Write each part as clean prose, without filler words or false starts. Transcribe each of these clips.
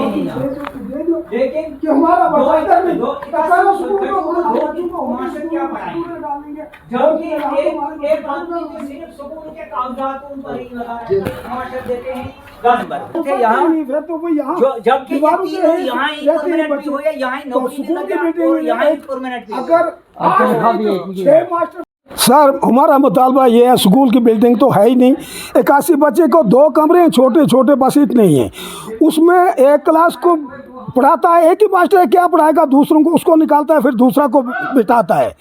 नहीं यहाँ। लेकिन कि हमारा बच्चा इधर नहीं मास्टर क्या पढ़ाएंगे, जबकि एक आदमी तो सिर्फ स्कूल के कागजात पर ही लगा रहता है, मास्टर देते हैं 10 नंबर यहाँ, तो वो यहाँ जबकि यहाँ ही परमानेंट भी हो या यहाँ ही नौकरी लगे और यहाँ ही परमानेंट भी हो। अगर 6 मास्टर सर, हमारा मुतालबा ये है, स्कूल की बिल्डिंग तो है ही नहीं, 81 बच्चे को 2 कमरे हैं छोटे छोटे, बस इतने ही हैं। उसमें एक क्लास को पढ़ाता है एक ही मास्टर, क्या पढ़ाएगा, दूसरों को उसको निकालता है, फिर दूसरा को बिठाता है।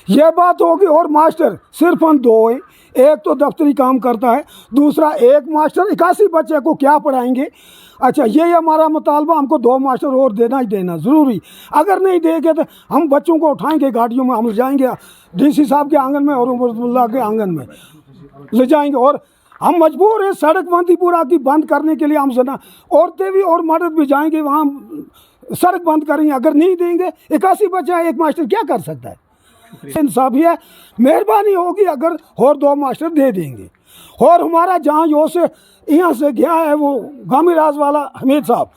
ये बात होगी। और मास्टर सिर्फ हम 2 हैं, एक तो दफ्तरी काम करता है, दूसरा एक मास्टर 81 बच्चे को क्या पढ़ाएंगे। अच्छा, ये हमारा मुतालबा, हमको 2 मास्टर और देना ही देना ज़रूरी। अगर नहीं देंगे तो हम बच्चों को उठाएंगे गाड़ियों में, हम ले जाएंगे डीसी साहब के आंगन में और उमरतुल्लाह के आंगन में ले जाएंगे। और हम मजबूर हैं सड़क बंदी पूरा की बंद करने के लिए। हम सुना औरतें भी और मर्द भी जाएंगे वहाँ, सड़क बंद करेंगे। अगर नहीं देंगे, 81 बच्चा एक मास्टर क्या कर सकता है। इंसाफी है, मेहरबानी होगी अगर और 2 मास्टर दे देंगे। और हमारा जहाँ यहाँ से गया है वो गामी राज वाला हमीद साहब,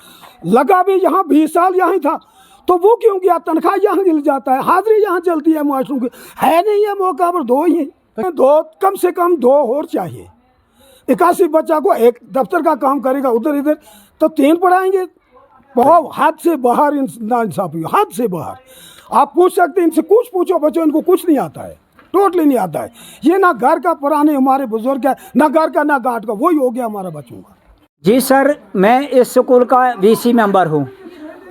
लगा भी यहाँ 20 साल यहाँ था, तो वो क्यों गया, तनख्वाह यहाँ मिल जाता है, हाजिरी यहाँ चलती है मास्टरों की, है नहीं है मौका पर 2 ही हैं। 2 कम से कम 2 और चाहिए। 81 बच्चा को एक दफ्तर का काम करेगा उधर इधर, तो 3 पढ़ाएंगे। बहुत हद से बाहर नाइंसाफी, हद से बाहर। आप पूछ सकते हैं इनसे, कुछ पूछो बच्चों, इनको कुछ नहीं आता है, टोटली नहीं आता है। ये ना घर का पुराने हमारे बुजुर्ग है, ना घर का ना घाट का, वही हो गया हमारा बच्चों का। जी सर, मैं इस स्कूल का वीसी मेंबर हूँ।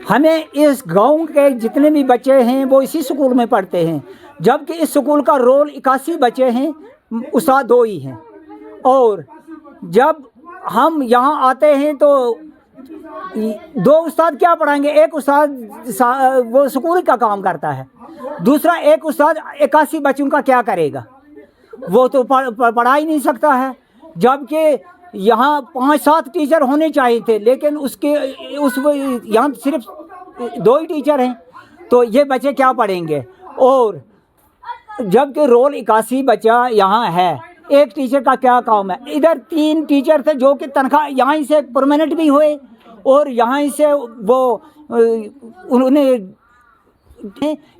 हमें इस गांव के जितने भी बच्चे हैं वो इसी स्कूल में पढ़ते हैं, जबकि इस स्कूल का रोल 81 बच्चे हैं, उस्ताद 2 ही हैं। और जब हम यहाँ आते हैं तो 2 उस्ताद क्या पढ़ाएंगे। एक उस्ताद वो स्कूल का काम करता है, दूसरा एक उस्ताद 81 बच्चों का क्या करेगा, वो तो पढ़ा ही नहीं सकता है। जबकि यहाँ 5-7 टीचर होने चाहिए थे, लेकिन यहाँ सिर्फ 2 ही टीचर हैं, तो ये बच्चे क्या पढ़ेंगे। और जबकि रोल 81 बच्चा यहाँ है, एक टीचर का क्या काम है। इधर 3 टीचर थे जो कि तनख्वाह यहाँ से परमानेंट भी हुए, और यहाँ से वो उन्होंने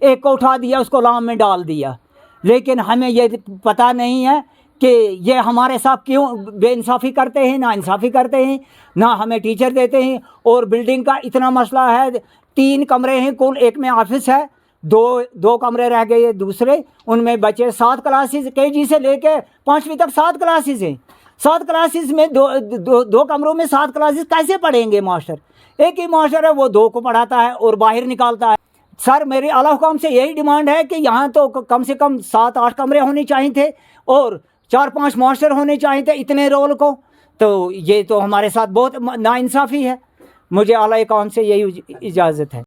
एक को उठा दिया, उसको लाम में डाल दिया। लेकिन हमें ये पता नहीं है कि ये हमारे साथ क्यों बेइंसाफ़ी करते हैं, ना इंसाफ़ी करते हैं, ना हमें टीचर देते हैं। और बिल्डिंग का इतना मसला है, 3 कमरे हैं कुल, एक में ऑफिस है, 2 कमरे रह गए दूसरे, उनमें बच्चे 7 क्लासेस KG से लेके 5वीं तक 7 क्लासेस हैं। 7 क्लासेस में 2 कमरों में 7 क्लासेस कैसे पढ़ेंगे मास्टर। एक ही मास्टर है, वो 2 को पढ़ाता है और बाहर निकालता है। सर, मेरे आला हुकाम से यही डिमांड है कि यहाँ तो कम से कम 7-8 कमरे होने चाहिए थे और 4-5 मास्टर होने चाहिए थे इतने रोल को। तो ये तो हमारे साथ बहुत नाइंसाफ़ी है। मुझे आला हुकाम से यही इजाज़त है।